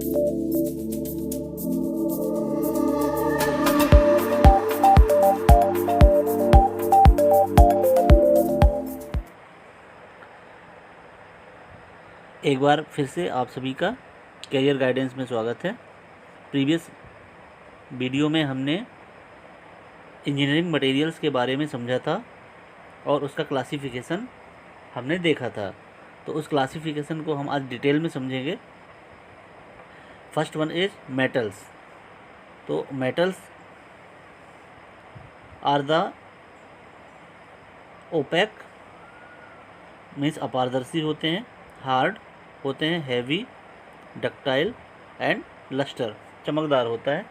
एक बार फिर से आप सभी का कैरियर गाइडेंस में स्वागत है। प्रीवियस वीडियो में हमने इंजीनियरिंग मटेरियल्स के बारे में समझा था और उसका क्लासिफिकेशन हमने देखा था। तो उस क्लासिफिकेशन को हम आज डिटेल में समझेंगे। First one is metals. तो metals are the opaque means अपारदर्शी होते हैं, हार्ड होते हैं, हैवी, डक्टाइल एंड लस्टर चमकदार होता है।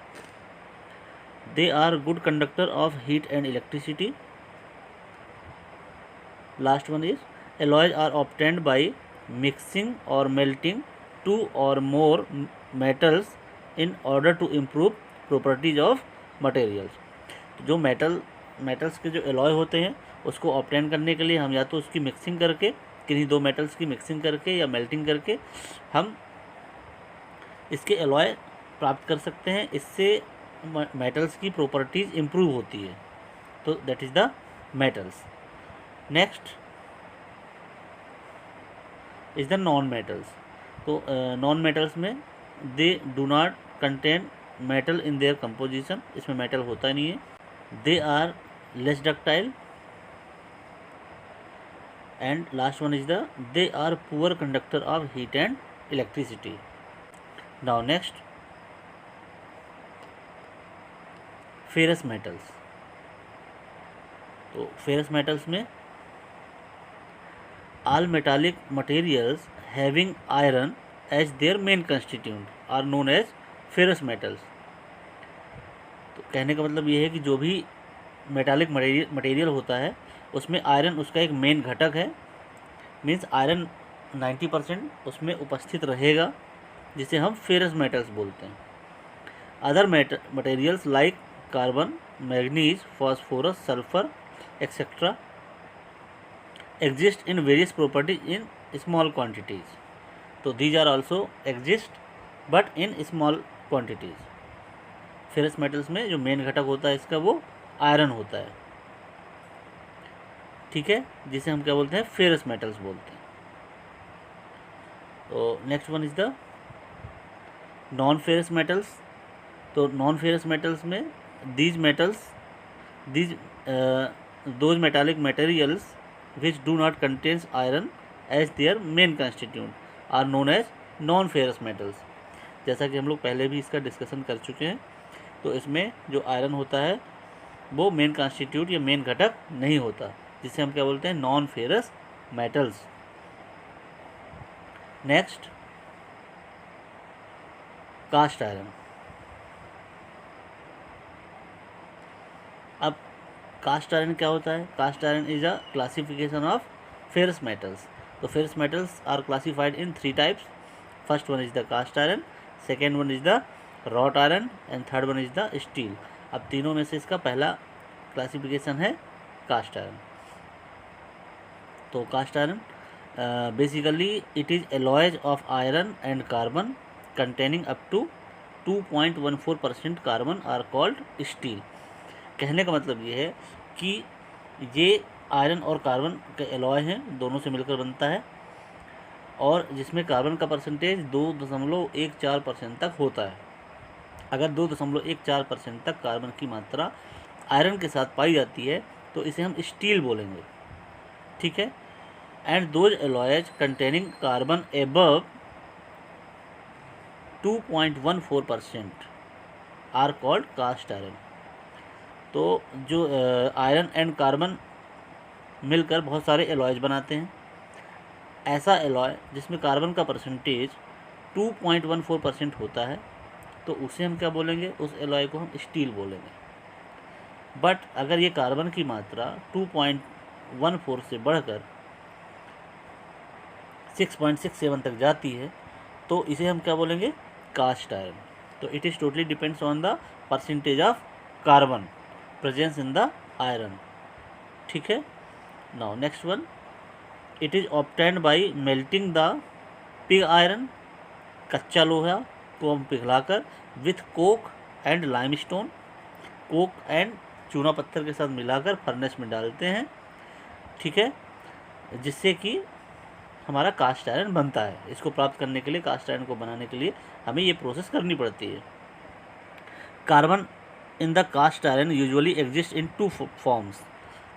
They are good conductor of heat and electricity. Last one is alloys are obtained by mixing और मेल्टिंग टू और more metals in order to improve properties of materials. जो metals के जो alloy होते हैं उसको ऑब्टेन करने के लिए हम या तो उसकी मिक्सिंग करके, किन्हीं दो मेटल्स की मिक्सिंग करके या मेल्टिंग करके हम इसके एलॉय प्राप्त कर सकते हैं। इससे मेटल्स की प्रॉपर्टीज इम्प्रूव होती है। तो that is the metals. Next is the non metals. तो नॉन मेटल्स में they do not contain metal in their composition, इसमें मेटल होता नहीं है। They are less ductile and last one is the they are poor conductor of heat and electricity. Now next ferrous metals. तो ferrous metals में all metallic materials having iron as their main constituent are known as ferrous metals। तो कहने का मतलब ये है कि जो भी मेटालिक मटेरियल होता है उसमें आयरन उसका एक मेन घटक है। मीन्स आयरन 90% उसमें उपस्थित रहेगा, जिसे हम फेरस मेटल्स बोलते हैं। Other materials like carbon, manganese, phosphorus, sulphur etcetera exist in various properties in small quantities। तो these are also exist but in small quantities। Ferrous metals में जो मेन घटक होता है इसका वो आयरन होता है, ठीक है, जिसे हम क्या बोलते हैं, फेरस मेटल्स बोलते हैं। तो next one is the non ferrous metals. तो नॉन फेरस मेटल्स में these those metallic materials which do not contains iron as their main constituent are known as non ferrous metals। जैसा कि हम लोग पहले भी इसका डिस्कशन कर चुके हैं। तो इसमें जो आयरन होता है वो मेन कॉन्स्टिट्यूट या मेन घटक नहीं होता, जिसे हम क्या बोलते हैं, non ferrous metals. Next cast iron. अब कास्ट आयरन क्या होता है? Cast iron is a classification of ferrous metals. तो ferrous metals are classified in 3 types. First one is the cast iron, second one is the wrought iron and third one is the steel. अब तीनों में से इसका पहला classification है cast iron. तो cast iron basically it is alloys of iron and carbon containing up to 2.14% carbon are called steel. कहने का मतलब ये है कि ये आयरन और कार्बन के एलॉय हैं, दोनों से मिलकर बनता है, और जिसमें कार्बन का परसेंटेज 2.14% तक होता है। अगर 2.14% तक कार्बन की मात्रा आयरन के साथ पाई जाती है तो इसे हम स्टील बोलेंगे, ठीक है। And those alloys containing carbon above 2.14% are called cast iron. तो जो आयरन एंड कार्बन मिलकर बहुत सारे एलॉयज बनाते हैं। ऐसा एलॉय जिसमें कार्बन का परसेंटेज 2.14% होता है तो उसे हम क्या बोलेंगे, उस एलॉय को हम स्टील बोलेंगे। बट अगर ये कार्बन की मात्रा 2.14 से बढ़कर 6.67 तक जाती है तो इसे हम क्या बोलेंगे, कास्ट आयरन। तो it is totally depends on the percentage of carbon presence in the iron, ठीक है। Now next one, it is obtained by melting the pig iron. कच्चा लोहा को हम पिघलाकर with coke and limestone, coke and चूना पत्थर के साथ मिलाकर फर्नेस में डालते हैं, ठीक है, जिससे कि हमारा कास्ट आयरन बनता है। इसको प्राप्त करने के लिए, कास्ट आयरन को बनाने के लिए हमें ये प्रोसेस करनी पड़ती है। Carbon in the cast iron usually exist in 2 forms.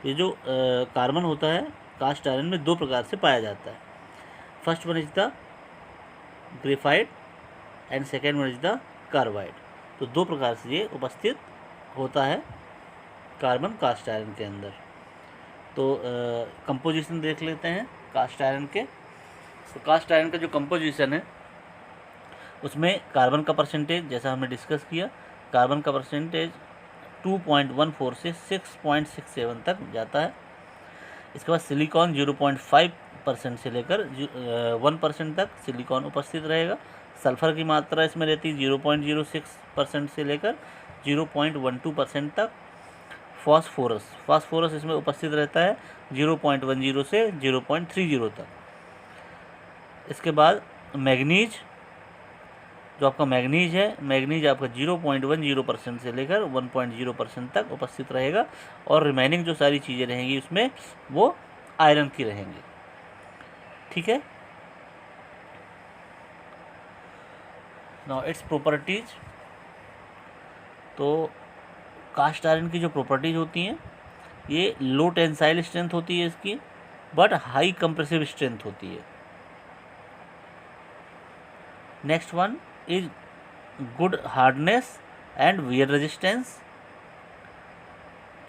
ये जो कार्बन होता है कास्ट आयरन में 2 प्रकार से पाया जाता है। First one is the graphite and second one is the carbide. तो 2 प्रकार से ये उपस्थित होता है कार्बन कास्ट आयरन के अंदर। तो कंपोजिशन देख लेते हैं कास्ट आयरन के। तो कास्ट आयरन का जो कंपोजिशन है उसमें कार्बन का परसेंटेज, जैसा हमने डिस्कस किया, कार्बन का परसेंटेज 2.14 से 6.67 तक जाता है। इसके बाद सिलिकॉन 0.5% से लेकर 1% तक सिलिकॉन उपस्थित रहेगा। सल्फर की मात्रा इसमें रहती है 0.06% से लेकर 0.12% तक। फास्फोरस इसमें उपस्थित रहता है 0.10 से 0.30 तक। इसके बाद मैग्नीज, जो आपका मैग्नीज है, मैग्नीज आपका 0.10% से लेकर 1.0% तक उपस्थित रहेगा, और रिमेनिंग जो सारी चीज़ें रहेंगी उसमें वो आयरन की रहेंगी, ठीक है। Now its properties. तो कास्ट आयरन की जो प्रॉपर्टीज होती हैं, ये लो टेंसाइल स्ट्रेंथ होती है इसकी, बट हाई कंप्रेसिव स्ट्रेंथ होती है। Next one is good hardness and wear resistance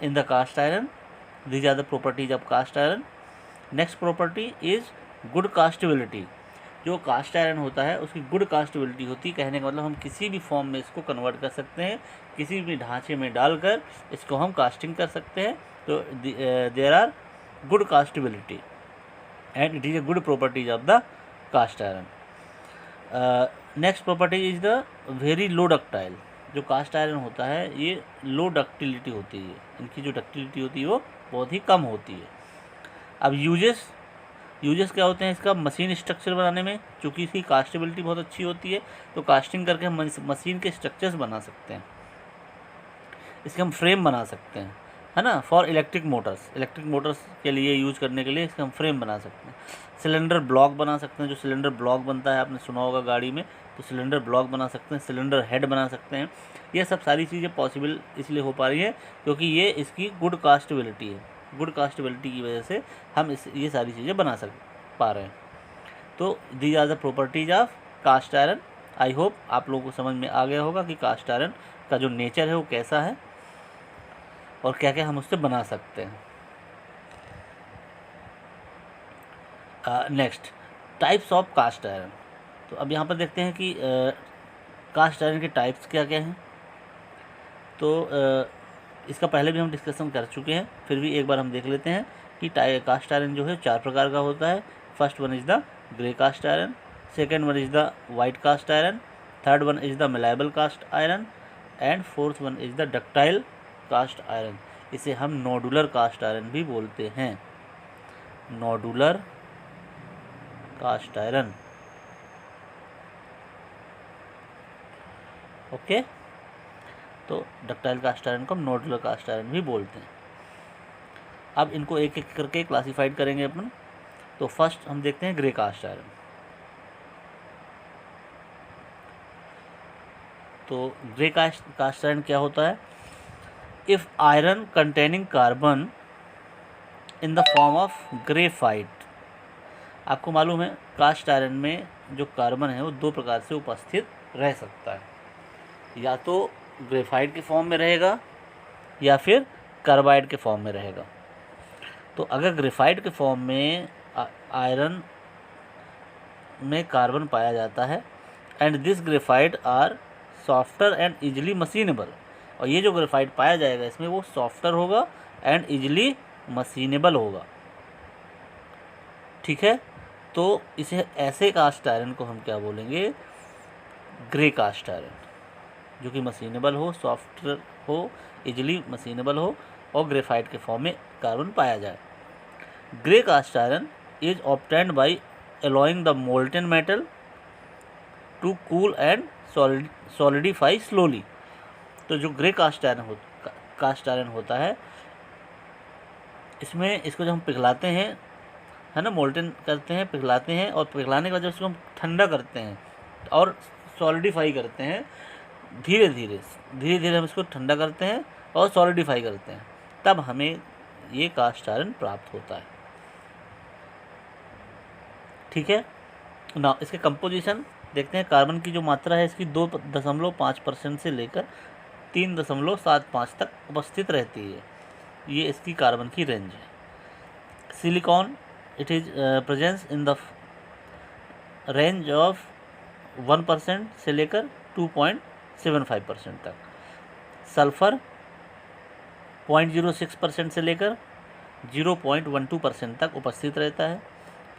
in the cast iron. These are the properties of cast iron. Next property is good castability. जो cast iron होता है उसकी good कास्टेबिलिटी होती है, कहने का मतलब हम किसी भी फॉर्म में इसको कन्वर्ट कर सकते हैं, किसी भी ढांचे में डालकर इसको हम कास्टिंग कर सकते हैं। तो there are good castability and it is a good properties of the cast iron. Next property is the very low ductile. जो कास्ट आयरन होता है ये लो डक्टिलिटी होती है, इनकी जो डक्टिलिटी होती है वो बहुत ही कम होती है। अब यूजेस क्या होते हैं इसका? मशीन स्ट्रक्चर बनाने में, चूँकि इसकी कास्टेबिलिटी बहुत अच्छी होती है तो कास्टिंग करके हम मशीन के स्ट्रक्चर्स बना सकते हैं, इसके हम फ्रेम बना सकते हैं, है ना। फॉर इलेक्ट्रिक मोटर्स के लिए यूज करने के लिए इसके हम फ्रेम बना सकते हैं। सिलेंडर ब्लॉक बना सकते हैं, जो सिलेंडर ब्लॉक बनता है आपने सुना होगा गाड़ी में, तो सिलेंडर ब्लॉक बना सकते हैं, सिलेंडर हेड बना सकते हैं। ये सब सारी चीज़ें पॉसिबल इसलिए हो पा रही है क्योंकि ये इसकी गुड कास्टेबिलिटी है। गुड कास्टेबिलिटी की वजह से हम ये सारी चीज़ें बना पा रहे हैं। तो these are the properties of cast iron. I hope आप लोगों को समझ में आ गया होगा कि कास्ट आयरन का जो नेचर है वो कैसा है और क्या क्या हम उससे बना सकते हैं। Next, types of cast iron. तो अब यहाँ पर देखते हैं कि कास्ट आयरन के टाइप्स क्या क्या हैं। तो इसका पहले भी हम डिस्कशन कर चुके हैं, फिर भी एक बार हम देख लेते हैं कि कास्ट आयरन जो है 4 प्रकार का होता है। First one is the grey cast iron, second one is the white cast iron, third one is the malleable cast iron and fourth one is the ductile cast iron. इसे हम nodular cast iron भी बोलते हैं, nodular cast iron. Okay, तो ductile cast iron को हम nodular cast iron भी बोलते हैं। अब इनको एक एक करके क्लासिफाइड करेंगे अपन। तो फर्स्ट हम देखते हैं ग्रे कास्ट आयरन। तो ग्रे कास्ट आयरन क्या होता है? If iron containing carbon in the form of graphite. आपको मालूम है कास्ट आयरन में जो कार्बन है वो 2 प्रकार से उपस्थित रह सकता है, या तो ग्रेफाइट के फॉर्म में रहेगा या फिर कार्बाइड के फॉर्म में रहेगा। तो अगर ग्रेफाइट के फॉर्म में आयरन में कार्बन पाया जाता है and this graphite are softer and easily machinable, और ये जो ग्रेफाइट पाया जाएगा इसमें वो सॉफ्टर होगा एंड इजीली मशीनेबल होगा, ठीक है। तो इसे ऐसे कास्ट आयरन को हम क्या बोलेंगे? ग्रे कास्ट आयरन, जो कि मशीनेबल हो, सॉफ्टवेयर हो, इजीली मशीनेबल हो और ग्रेफाइट के फॉर्म में कार्बन पाया जाए। Grey cast iron is obtained by alloying the molten metal to cool and solidify slowly. तो जो ग्रे कास्ट आयरन होता है, इसमें इसको जब हम पिघलाते हैं, है ना, मोल्टन करते हैं, पिघलाते हैं, और पिघलाने के बाद जब इसको हम ठंडा करते हैं और सॉलिडिफाई करते हैं, धीरे धीरे हम इसको ठंडा करते हैं और सॉलिडिफाई करते हैं, तब हमें ये कास्ट आयरन प्राप्त होता है। ठीक है ना। इसके कंपोजिशन देखते हैं। कार्बन की जो मात्रा है इसकी 2.5% से लेकर 3.75 तक उपस्थित रहती है। ये इसकी कार्बन की रेंज है। Silicon, it is presence in the range of 1% से लेकर 2.75% तक। सल्फर 0.06% से लेकर 0.12% तक उपस्थित रहता है।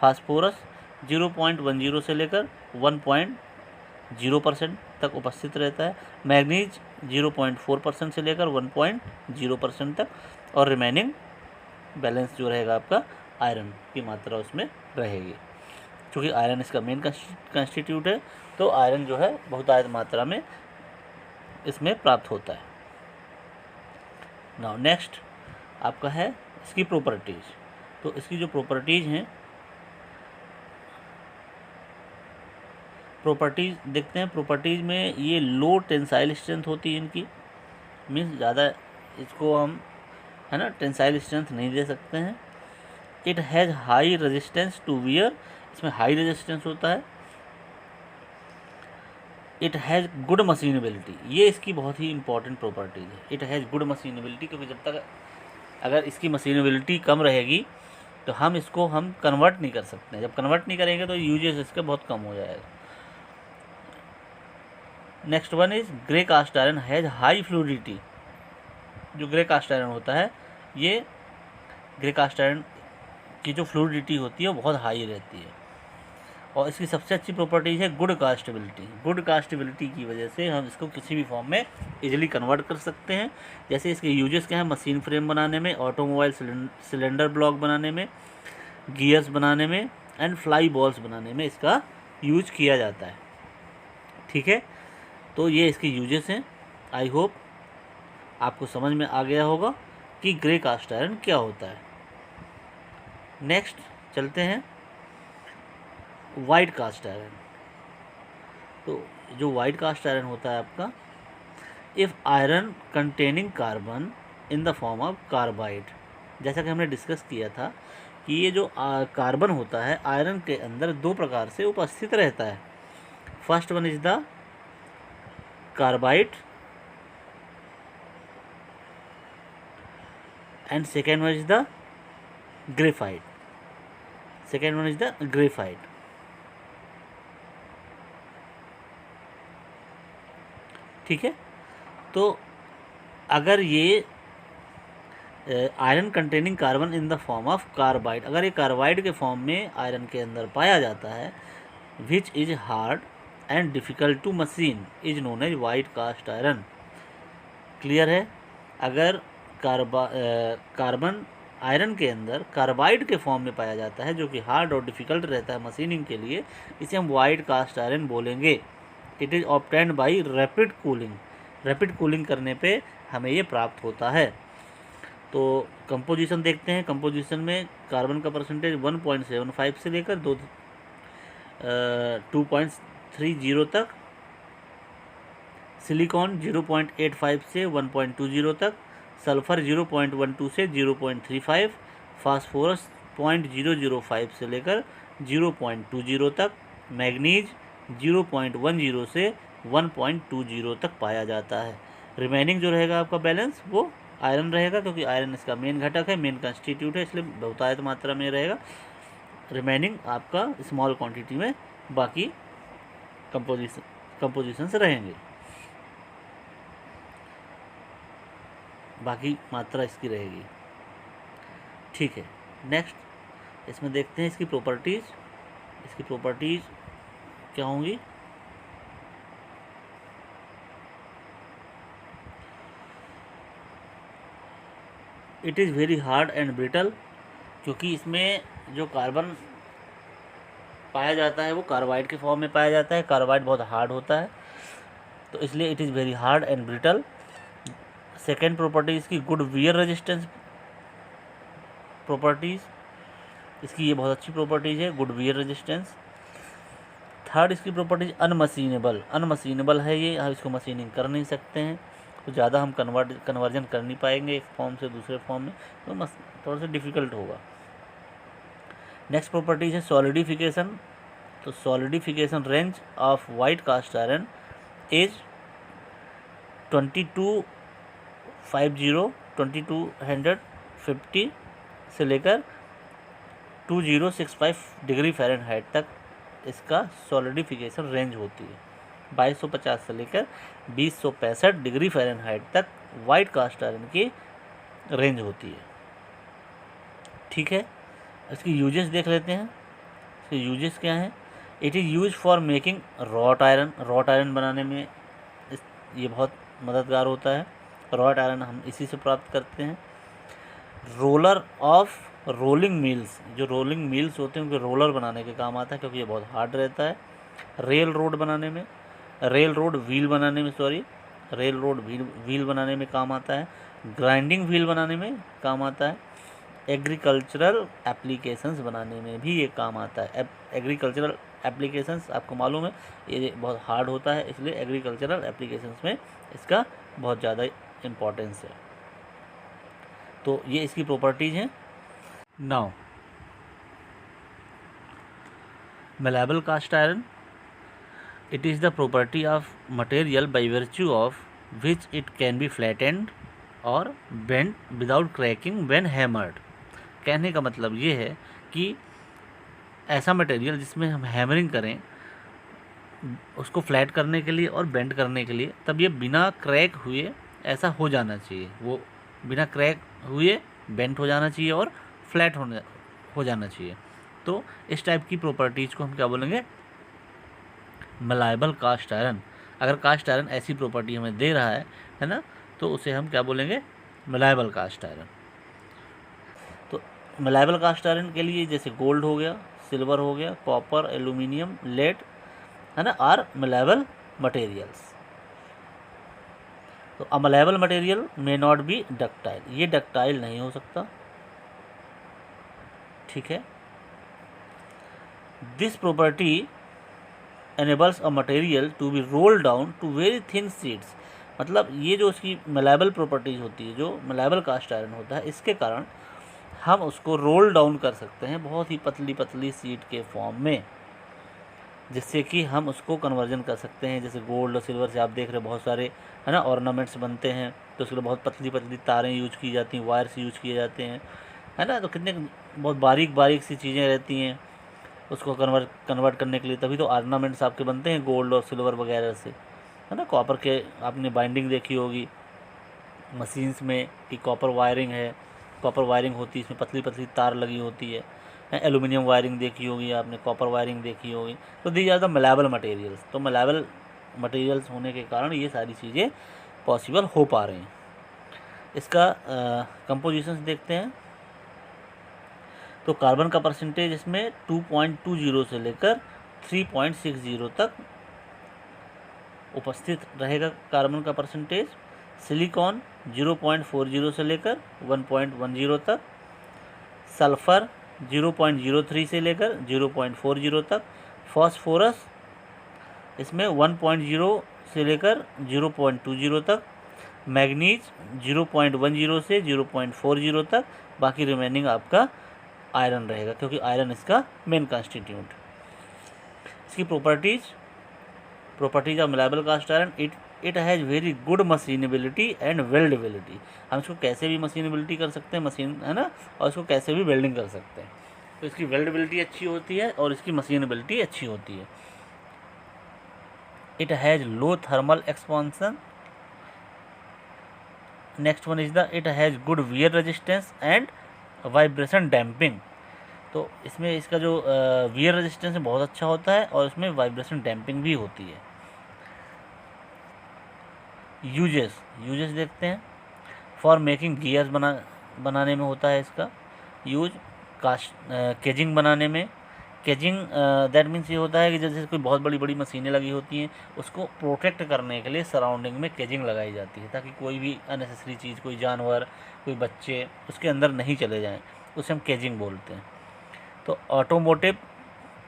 फास्फोरस 0.10 से लेकर 1.0% तक उपस्थित रहता है। मैग्नीज 0.4% से लेकर 1.0% तक, और रिमेनिंग बैलेंस जो रहेगा आपका आयरन की मात्रा उसमें रहेगी। क्योंकि आयरन इसका मेन कंस्टिट्यूट है, तो आयरन जो है बहुतायत मात्रा में इसमें प्राप्त होता है। नाउ नेक्स्ट आपका है इसकी प्रॉपर्टीज़। तो इसकी जो प्रॉपर्टीज़ हैं, प्रॉपर्टीज़ देखते हैं। प्रॉपर्टीज़ में ये लो टेंसाइल स्ट्रेंथ होती है इनकी, मीन्स ज़्यादा इसको हम, है ना, टेंसाइल स्ट्रेंथ नहीं दे सकते हैं। It has high resistance to wear, इसमें हाई रेजिस्टेंस होता है। इट हैज़ गुड मशीनेबिलिटी, ये इसकी बहुत ही इंपॉर्टेंट प्रॉपर्टीज़ है। इट हैज़ गुड मशीनेबिलिटी, क्योंकि जब तक अगर इसकी मशीनेबिलिटी कम रहेगी तो हम इसको कन्वर्ट नहीं कर सकते हैं। जब कन्वर्ट नहीं करेंगे तो यूजेस इसका बहुत कम हो जाएगा। Next one is grey cast iron has high fluidity. जो ग्रे कास्ट आयरन होता है, ये ग्रे कास्ट आयरन की जो फ्लूइडिटी होती है वो बहुत हाई रहती है। और इसकी सबसे अच्छी प्रॉपर्टीज है गुड कास्टेबिलिटी। गुड कास्टेबिलिटी की वजह से हम इसको किसी भी फॉर्म में इजीली कन्वर्ट कर सकते हैं। जैसे इसके यूजेस क्या है, मशीन फ्रेम बनाने में, ऑटोमोबाइल सिलेंडर ब्लॉक बनाने में, गियर्स बनाने में, एंड फ्लाई बॉल्स बनाने में इसका यूज किया जाता है। ठीक है, तो ये इसके यूजेस हैं। आई होप आपको समझ में आ गया होगा कि ग्रे कास्ट आयरन क्या होता है। नेक्स्ट चलते हैं वाइट कास्ट आयरन। तो जो वाइट कास्ट आयरन होता है आपका, if iron containing carbon in the form of carbide. जैसा कि हमने डिस्कस किया था कि ये जो कार्बन होता है आयरन के अंदर दो प्रकार से उपस्थित रहता है। First one is the carbide and second one is the graphite. Second one is the graphite. ठीक है, तो अगर ये iron containing carbon in the form of carbide, अगर ये कार्बाइड के फॉर्म में आयरन के अंदर पाया जाता है, which is hard and difficult to machine, is known as white cast iron. Clear है। अगर कार्बन आयरन के अंदर कार्बाइड के फॉर्म में पाया जाता है, जो कि हार्ड और डिफ़िकल्ट रहता है मशीनिंग के लिए, इसे हम वाइट कास्ट आयरन बोलेंगे। It is obtained by rapid cooling. Rapid cooling करने पे हमें ये प्राप्त होता है। तो कंपोजिशन देखते हैं। कंपोजिशन में कार्बन का परसेंटेज 1.75 से लेकर 2.30 तक, सिलिकॉन 0.85 से 1.20 तक, सल्फर 0.12 से 0.35, फास्फोरस 0.005 से लेकर 0.20 तक, मैग्नीज 0.10 से 1.20 तक पाया जाता है। रिमेनिंग जो रहेगा आपका बैलेंस वो आयरन रहेगा, क्योंकि आयरन इसका मेन घटक है, मेन कंस्टिट्यूट है, इसलिए बहुतायत मात्रा में रहेगा। रिमेनिंग आपका स्मॉल क्वांटिटी में बाकी कंपोजिशंस रहेंगे, बाकी मात्रा इसकी रहेगी। ठीक है, नेक्स्ट इसमें देखते हैं इसकी प्रॉपर्टीज़। इसकी प्रॉपर्टीज़ क्या होंगी। It is very hard and brittle, क्योंकि इसमें जो कार्बन पाया जाता है वो कार्बाइड के फॉर्म में पाया जाता है। कार्बाइड बहुत हार्ड होता है तो इसलिए it is very hard and brittle. Second property इसकी गुड वियर रेजिस्टेंस प्रॉपर्टीज़, इसकी ये बहुत अच्छी प्रॉपर्टीज़ है, गुड वियर रेजिस्टेंस। थर्ड इसकी प्रॉपर्टीज अनमशीनेबल, अनमशीनेबल है ये, हम इसको मशीनिंग कर नहीं सकते हैं, तो ज़्यादा हम कन्वर्जन कर नहीं पाएंगे एक फॉर्म से दूसरे फॉर्म में, तो थोड़ा सा डिफ़िकल्ट होगा। नेक्स्ट प्रॉपर्टीज है सॉलिडिफिकेशन। तो solidification range of white cast iron is 2250 से लेकर 2065 डिग्री फ़ारेनहाइट तक इसका सॉलिडिफिकेशन रेंज होती है। 2250 से लेकर 2065 डिग्री फ़ारेनहाइट तक वाइट कास्ट आयरन की रेंज होती है। ठीक है, इसकी यूजेस देख लेते हैं। इसके यूजेस क्या हैं? It is use for making wrought iron, wrought iron बनाने में ये बहुत मददगार होता है। रॉट आयरन हम इसी से प्राप्त करते हैं। रोलर ऑफ रोलिंग मिल्स, जो रोलिंग मिल्स होते हैं उनके रोलर बनाने के काम आता है, क्योंकि ये बहुत हार्ड रहता है। रेल रोड बनाने में, रेल रोड व्हील बनाने में, रेल रोड व्हील बनाने में काम आता है। ग्राइंडिंग व्हील बनाने में काम आता है। एग्रीकल्चरल एप्लीकेशंस बनाने में भी ये काम आता है। एग्रीकल्चरल एप्लीकेशंस आपको मालूम है ये बहुत हार्ड होता है, इसलिए एग्रीकल्चरल एप्लीकेशंस में इसका बहुत ज़्यादा इम्पोर्टेंस है। तो ये इसकी प्रॉपर्टीज़ हैं। Now malleable cast iron, it is the property of material by virtue of which it can be flattened or bent without cracking when hammered। कहने का मतलब ये है कि ऐसा मटेरियल जिसमें हम हैमरिंग करें उसको फ्लैट करने के लिए और बेंड करने के लिए, तब ये बिना क्रैक हुए ऐसा हो जाना चाहिए, वो बिना क्रैक हुए बेंट हो जाना चाहिए और फ्लैट हो जाना चाहिए। तो इस टाइप की प्रॉपर्टीज़ को हम क्या बोलेंगे? मलायबल कास्ट आयरन। अगर कास्ट आयरन ऐसी प्रॉपर्टी हमें दे रहा है ना, तो उसे हम क्या बोलेंगे? मलायबल कास्ट आयरन। तो मलायबल कास्ट आयरन के लिए जैसे गोल्ड हो गया, सिल्वर हो गया, कॉपर, एल्यूमिनियम, लेड, है ना, आर मलायबल मटेरियल्स। तो a malleable material may not be ductile, ये डक्टाइल नहीं हो सकता। ठीक है, this property enables a material to be rolled down to very thin sheets। मतलब ये जो इसकी मलायबल प्रॉपर्टीज होती है, जो मलायबल कास्ट आयरन होता है, इसके कारण हम उसको रोल डाउन कर सकते हैं बहुत ही पतली पतली सीट के फॉर्म में, जिससे कि हम उसको कन्वर्जन कर सकते हैं। जैसे गोल्ड और सिल्वर से आप देख रहे हैं बहुत सारे, है ना, ऑर्नामेंट्स बनते हैं, तो उसके लिए बहुत पतली पतली तारें यूज की जाती हैं, वायर्स यूज किए जाते हैं, है ना, तो कितने बहुत बारीक बारीक सी चीज़ें रहती हैं उसको कन्वर्ट करने के लिए। तभी तो ऑर्नामेंट्स आपके बनते हैं गोल्ड और सिल्वर वगैरह से, है ना। कॉपर के आपने बाइंडिंग देखी होगी मशीन्स में कि कॉपर वायरिंग है, कॉपर वायरिंग होती है, इसमें पतली पतली तार लगी होती है। एल्यूमिनियम वायरिंग देखी होगी आपने, कॉपर वायरिंग देखी होगी। तो दीज आर द मलायबल मटेरियल्स। तो मलायबल मटेरियल्स होने के कारण ये सारी चीज़ें पॉसिबल हो पा रही हैं। इसका कंपोजिशंस देखते हैं। तो कार्बन का परसेंटेज इसमें 2.20 से लेकर 3.60 तक उपस्थित रहेगा कार्बन का परसेंटेज। सिलिकॉन 0.40 से लेकर 1.10 तक, सल्फर 0.03 से लेकर 0.40 तक, फॉस्फोरस इसमें 1.0 से लेकर 0.20 तक, मैग्नीज 0.10 से 0.40 तक, बाकी रिमेनिंग आपका आयरन रहेगा, क्योंकि आयरन इसका मेन कॉन्स्टिट्यूंट। इसकी properties of malleable cast iron, it has very good machinability and weldability. हम इसको कैसे भी मशीनेबिलिटी कर सकते हैं, मशीन, है ना, और इसको कैसे भी वेल्डिंग कर सकते हैं। तो इसकी वेल्डेबिलिटी अच्छी होती है और इसकी मशीनेबिलिटी अच्छी होती है। It has low thermal expansion. Next one is the it has good wear resistance and vibration damping. तो इसमें इसका जो वियर रेजिस्टेंस बहुत अच्छा होता है और इसमें वाइब्रेशन डैम्पिंग भी होती है। यूजेस देखते हैं। फॉर मेकिंग गियर्स बनाने में होता है इसका यूज, केजिंग बनाने में, केजिंग दैट मीन्स ये होता है कि जैसे कोई बहुत बड़ी बड़ी मशीनें लगी होती हैं, उसको प्रोटेक्ट करने के लिए सराउंडिंग में केजिंग लगाई जाती है, ताकि कोई भी अननेसेसरी चीज़, कोई जानवर, कोई बच्चे उसके अंदर नहीं चले जाएं, उसे हम केजिंग बोलते हैं। तो ऑटोमोटिव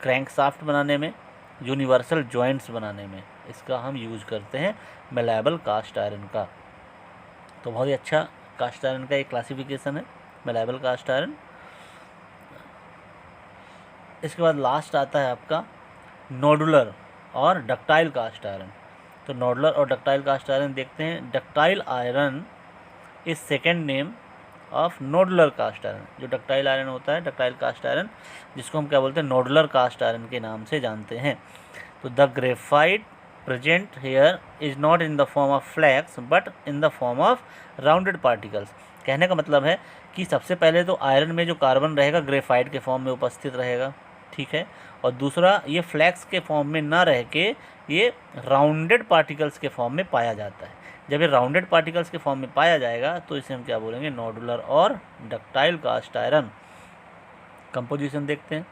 क्रैंकशाफ्ट बनाने में, यूनिवर्सल जॉइंट्स बनाने में इसका हम यूज़ करते हैं मेलेबल कास्ट आयरन का। तो बहुत ही अच्छा कास्ट आयरन का एक क्लासिफिकेशन है मेलेबल कास्ट आयरन। इसके बाद लास्ट आता है आपका नोडुलर और डक्टाइल कास्ट आयरन। तो नोडुलर और डक्टाइल कास्ट आयरन देखते हैं। Ductile iron is second name of nodular cast iron. जो डक्टाइल आयरन होता है, डक्टाइल कास्ट आयरन, जिसको हम क्या बोलते हैं, नोडुलर कास्ट आयरन के नाम से जानते हैं। तो the graphite present here is not in the form of flakes but in the form of rounded particles. कहने का मतलब है कि सबसे पहले तो आयरन में जो कार्बन रहेगा ग्रेफाइट के फॉर्म में उपस्थित रहेगा, ठीक है, और दूसरा ये फ्लैक्स के फॉर्म में ना रह के ये राउंडेड पार्टिकल्स के फॉर्म में पाया जाता है। जब ये राउंडेड पार्टिकल्स के फॉर्म में पाया जाएगा तो इसे हम क्या बोलेंगे, नोडुलर और डक्टाइल कास्ट आयरन। कंपोजिशन देखते हैं।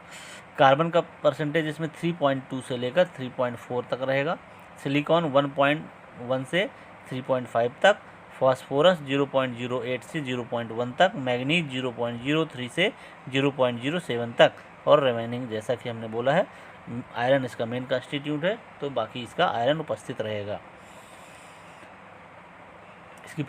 कार्बन का परसेंटेज इसमें 3.2 से लेकर 3.4 तक रहेगा। सिलिकॉन 1.1 से 3.5 तक, फास्फोरस 0.08 से 0.1 तक, मैग्नीज 0.03 से 0.07 तक, और रिमेनिंग जैसा कि हमने बोला है आयरन इसका मेन कंस्टिट्यूट है, तो बाकी इसका आयरन उपस्थित रहेगा। इसकी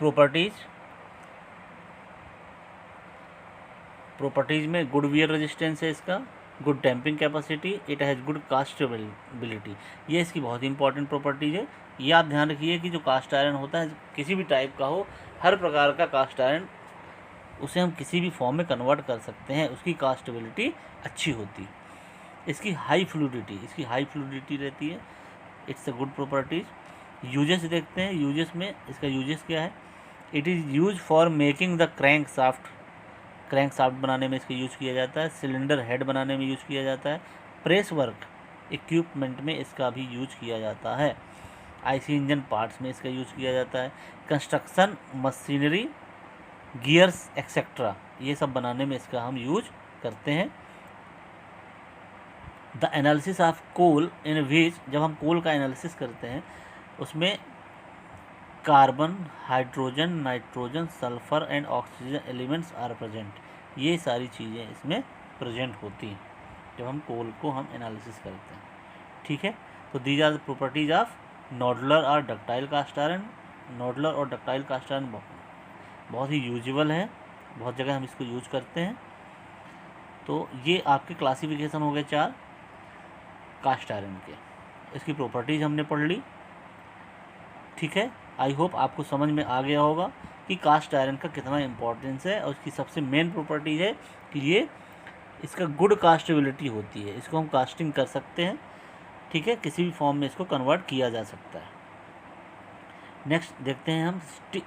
प्रॉपर्टीज़ में गुड वियर रेजिस्टेंस है इसका, good damping capacity, it has good castability. ये इसकी बहुत ही इंपॉर्टेंट प्रॉपर्टीज है। ये आप ध्यान रखिए कि जो कास्ट आयरन होता है किसी भी टाइप का हो, हर प्रकार का कास्ट आयरन उसे हम किसी भी फॉर्म में कन्वर्ट कर सकते हैं, उसकी कास्टेबिलिटी अच्छी होती है। इसकी हाई फ्लूइडिटी रहती है, it's a good properties. Uses देखते हैं। यूजेस में इसका यूजेस क्या है, it is use for making the crank soft बनाने में इसका यूज़ किया जाता है। सिलेंडर हेड बनाने में यूज़ किया जाता है। प्रेस वर्क इक्विपमेंट में इसका भी यूज किया जाता है। आईसी इंजन पार्ट्स में इसका यूज़ किया जाता है। कंस्ट्रक्शन मशीनरी, गियर्स एक्सेट्रा, ये सब बनाने में इसका हम यूज करते हैं। The analysis of coal in which, जब हम कोल का एनालिसिस करते हैं उसमें carbon, hydrogen, nitrogen, sulphur and oxygen elements are present. ये सारी चीज़ें इसमें प्रेजेंट होती हैं जब हम कोल को हम एनालिसिस करते हैं, ठीक है। तो these are the properties of nodular और डक्टाइल कास्ट आयरन। नोडुलर और डक्टाइल कास्ट आयरन बहुत ही यूजेबल है, बहुत जगह हम इसको यूज करते हैं। तो ये आपके क्लासिफिकेशन हो गए 4 कास्ट आयरन के। इसकी प्रॉपर्टीज़ हमने पढ़ ली, ठीक है। आई होप आपको समझ में आ गया होगा कि कास्ट आयरन का कितना इम्पोर्टेंस है, और उसकी सबसे मेन प्रॉपर्टीज़ है कि ये इसका गुड कास्टेबिलिटी होती है, इसको हम कास्टिंग कर सकते हैं, ठीक है, किसी भी फॉर्म में इसको कन्वर्ट किया जा सकता है। नेक्स्ट देखते हैं हम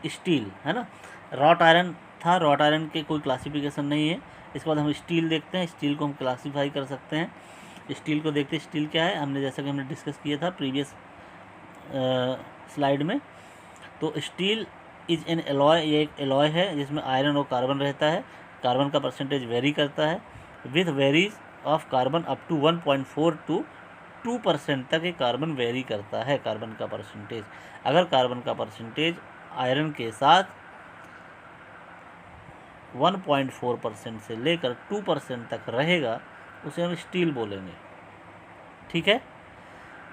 स्टील, है ना। रॉट आयरन था, रॉट आयरन के कोई क्लासिफिकेशन नहीं है। इसके बाद हम स्टील देखते हैं, स्टील को हम क्लासीफाई कर सकते हैं। स्टील को देखते हैं, स्टील क्या है, हमने जैसा कि हमने डिस्कस किया था प्रीवियस स्लाइड में। तो स्टील इज एन एलॉय, ये एक एलॉय है जिसमें आयरन और कार्बन रहता है। कार्बन का परसेंटेज वेरी करता है, with varies of carbon up to 1.4 to 2% तक ये कार्बन वेरी करता है। कार्बन का परसेंटेज, अगर कार्बन का परसेंटेज आयरन के साथ 1.4% से लेकर 2% तक रहेगा उसे हम स्टील बोलेंगे, ठीक है।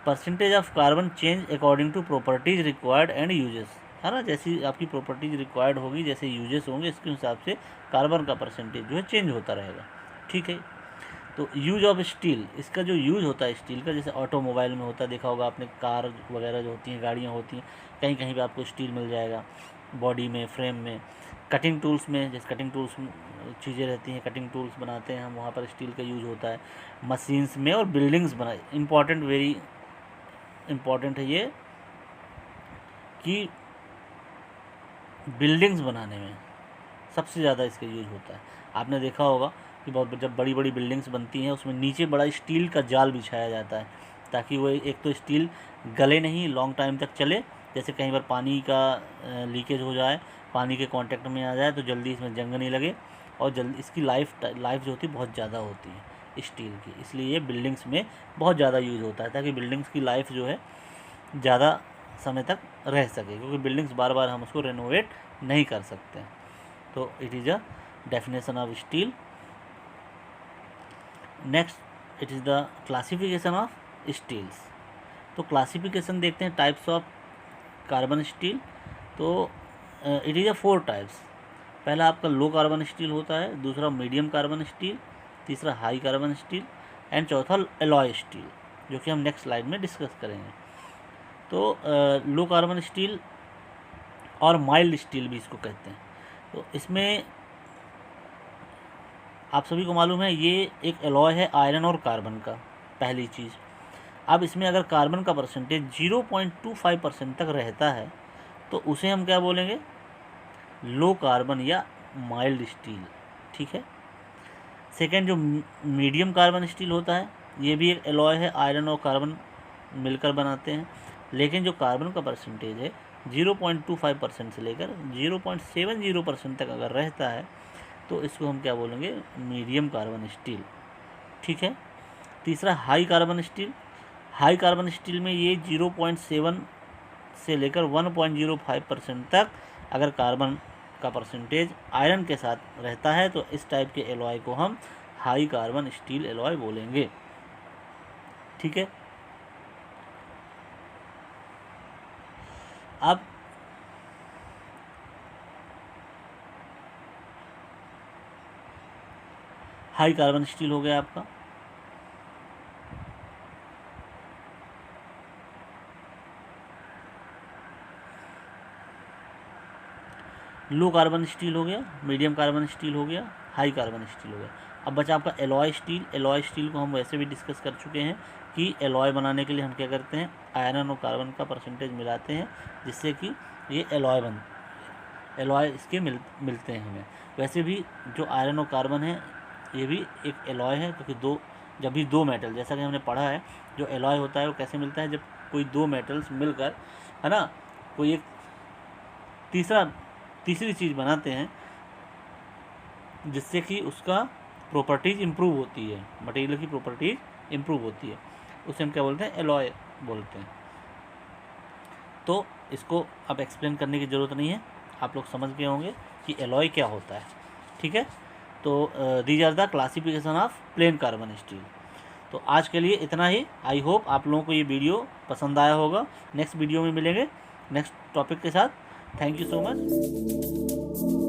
Percentage of carbon change according to properties required and uses, है ना। जैसी आपकी प्रॉपर्टीज रिक्वायर्ड होगी, जैसे यूजेस होंगे, इसके हिसाब से कार्बन का परसेंटेज जो है चेंज होता रहेगा, ठीक है। तो यूज ऑफ स्टील, इसका जो यूज होता है स्टील का, जैसे ऑटोमोबाइल में होता है, देखा होगा आपने, कार वगैरह जो होती हैं, गाड़ियाँ होती हैं, कहीं कहीं पे आपको स्टील मिल जाएगा, बॉडी में, फ्रेम में। कटिंग टूल्स में, जैसे कटिंग टूल्स चीज़ें रहती हैं, कटिंग टूल्स बनाते हैं हम, वहाँ पर स्टील का यूज होता है। मशीन्स में और बिल्डिंग्स बनाए, इम्पॉर्टेंट, वेरी इम्पॉर्टेंट है ये कि बिल्डिंग्स बनाने में सबसे ज़्यादा इसका यूज होता है। आपने देखा होगा कि बहुत जब बड़ी बड़ी बिल्डिंग्स बनती हैं उसमें नीचे बड़ा स्टील का जाल बिछाया जाता है, ताकि वो एक तो स्टील गले नहीं, लॉन्ग टाइम तक चले। जैसे कहीं बार पानी का लीकेज हो जाए, पानी के कांटेक्ट में आ जाए तो जल्दी इसमें जंग नहीं लगे, और जल्दी इसकी लाइफ जो होती है बहुत ज़्यादा होती है, स्टील की, इसलिए ये बिल्डिंग्स में बहुत ज़्यादा यूज़ होता है ताकि बिल्डिंग्स की लाइफ जो है ज़्यादा समय तक रह सके, क्योंकि बिल्डिंग्स बार बार हम उसको रेनोवेट नहीं कर सकते हैं। तो it is a definition of steel. Next it is the classification of steels. तो क्लासिफिकेशन देखते हैं टाइप्स ऑफ कार्बन स्टील। तो इट इज़ अ 4 टाइप्स। पहला आपका लो कार्बन स्टील होता है, दूसरा मीडियम कार्बन स्टील, तीसरा हाई कार्बन स्टील एंड चौथा एलॉय स्टील, जो कि हम नेक्स्ट स्लाइड में डिस्कस करेंगे। तो लो कार्बन स्टील और माइल्ड स्टील भी इसको कहते हैं। तो इसमें आप सभी को मालूम है ये एक एलॉय है आयरन और कार्बन का, पहली चीज़। अब इसमें अगर कार्बन का परसेंटेज 0.25% तक रहता है तो उसे हम क्या बोलेंगे, लो कार्बन या माइल्ड स्टील, ठीक है। सेकेंड, जो मीडियम कार्बन स्टील होता है, ये भी एक एलॉय है, आयरन और कार्बन मिलकर बनाते हैं, लेकिन जो कार्बन का परसेंटेज है 0.25% से लेकर 0.70% तक अगर रहता है तो इसको हम क्या बोलेंगे, मीडियम कार्बन स्टील, ठीक है। तीसरा high carbon steel. High carbon steel में ये 0.7 से लेकर 1.05% तक अगर कार्बन का परसेंटेज आयरन के साथ रहता है तो इस टाइप के एलॉय को हम हाई कार्बन स्टील एलॉय बोलेंगे, ठीक है। अब हाई कार्बन स्टील हो गया आपका। लो कार्बन स्टील हो गया, मीडियम कार्बन स्टील हो गया, हाई कार्बन स्टील हो गया। अब बचा आपका एलॉय स्टील। एलॉय स्टील को हम वैसे भी डिस्कस कर चुके हैं कि एलॉय बनाने के लिए हम क्या करते हैं, आयरन और कार्बन का परसेंटेज मिलाते हैं जिससे कि ये एलॉय इसके मिलते हैं हमें। वैसे भी जो आयरन और कार्बन है ये भी एक एलॉय है, क्योंकि जब भी दो मेटल, जैसा कि हमने पढ़ा है, जो एलॉय होता है वो कैसे मिलता है, जब कोई दो मेटल्स मिलकर, है ना, कोई एक तीसरी चीज़ बनाते हैं जिससे कि उसका प्रॉपर्टीज़ इम्प्रूव होती है, मटेरियल की प्रॉपर्टीज़ इम्प्रूव होती है, उसे हम क्या बोलते हैं, एलॉय बोलते हैं। तो इसको अब एक्सप्लेन करने की ज़रूरत नहीं है, आप लोग समझ गए होंगे कि एलॉय क्या होता है, ठीक है। तो these are the classification of plain carbon steel. तो आज के लिए इतना ही। आई होप आप लोगों को ये वीडियो पसंद आया होगा। नेक्स्ट वीडियो में मिलेंगे नेक्स्ट टॉपिक के साथ। Thank you so much.